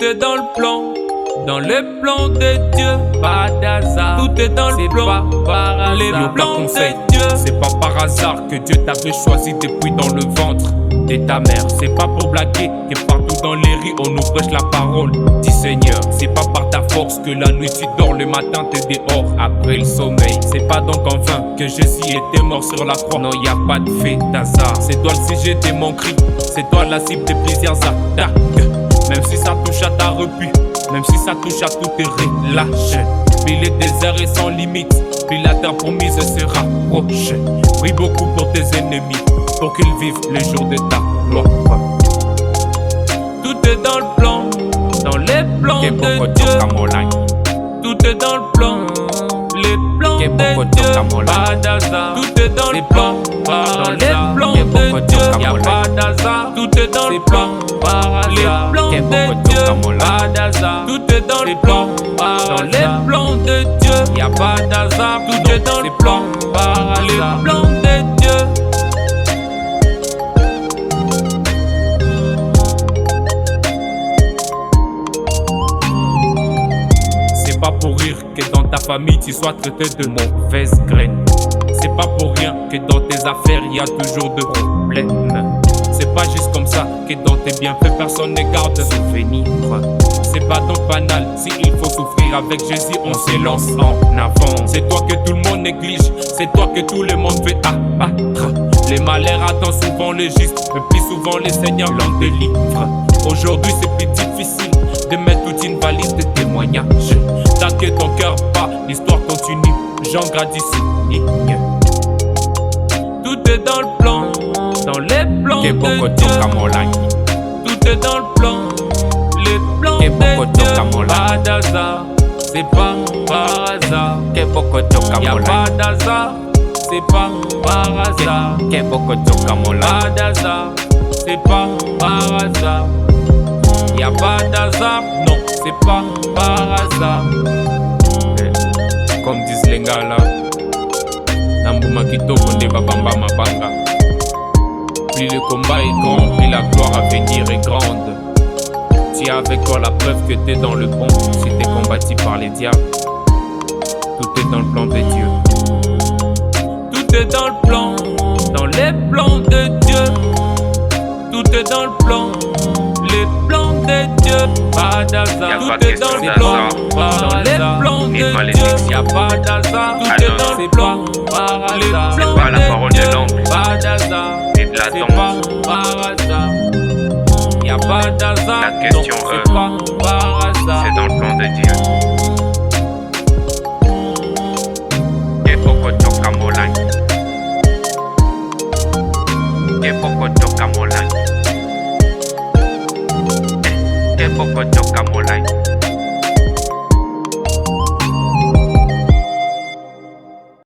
Tout est dans le plan, dans les plans de Dieu, pas d'hasard. Tout est dans le plan, par les plans de Dieu. C'est pas par hasard que Dieu t'avait choisi depuis dans le ventre de ta mère. C'est pas pour blaguer que partout dans les rues on nous prêche la parole. Dis Seigneur, c'est pas par ta force que la nuit tu dors, le matin t'es dehors après le sommeil. C'est pas donc en vain que Jésus était mort sur la croix. Non, y a pas de fait d'hasard. C'est toi le sujet de mon cri, c'est toi la cible de plusieurs attaques. Même si ça touche à ta repu, même si ça touche à tous tes relâches. Puis les déserts est sans limite, puis la terre promise sera proche. Prie beaucoup pour tes ennemis, pour qu'ils vivent les jours de ta gloire. Tout est dans le plan, dans les plans de Dieu. Tout est dans le plan, les plans de Dieu. Pas d'hasard. Tout est dans le plan, dans les plans de Dieu. Y'a pas d'hasard. Tout est dans le plan, les plans de Dieu. Pas d'hasard. Tout est dans le plan, dans les plans de Dieu. Y'a pas d'hasard. Tout est dans le plan, les plans de Dieu. C'est pas pour rire que dans ta famille tu sois traité de mauvaise graine. C'est pas pour rien que dans tes affaires y a toujours de problèmes. C'est pas juste comme ça que dans tes bienfaits personne ne garde souvenir. C'est pas donc banal, si il faut souffrir avec Jésus on s'élance en avant. C'est toi que tout le monde néglige, c'est toi que tout le monde veut abattre. Les malheurs attendent souvent le juste, mais plus souvent les seigneurs l'en délivrent. Aujourd'hui c'est plus difficile de mettre toute une valise de témoignages. Tant que ton cœur bat, l'histoire continue, Jean Gradis souligne. Tout est dans le plan, dans les plans de Dieu. Tout est dans le plan, les plans de Dieu. Pas d'hasard, c'est pas par hasard. Y'a pas d'hasard, c'est pas par hasard. Pas d'hasard, c'est pas par hasard. Y'a pas d'hasard, non, c'est pas par hasard. Comme disent les gars là, Nambuma Kitoko ne babamba mabanga. Plus le combat est grand, plus la gloire à venir est grande. Tu as avec toi la preuve que t'es dans le bon. Si t'es combattu par les diables, tout est dans le plan de Dieu. Tout est dans le plan, dans les plans de Dieu. Tout est dans le plan, les plans de Dieu. Pas d'hasard. Tout est dans le plan, dans les plans de Dieu. Y'a pas d'hasard. Tout est dans le plan, les plans de Dieu. C'est pas la parole de l'oncle, pas d'hasard. c'est de la C'est tombe. pas par hasard. Y'a pas d'hasard. La question, non, c'est pas par hasard. C'est dans le plan de Dieu. Kepoko toka molai. Kepoko toka molai. Kepoko toka molai.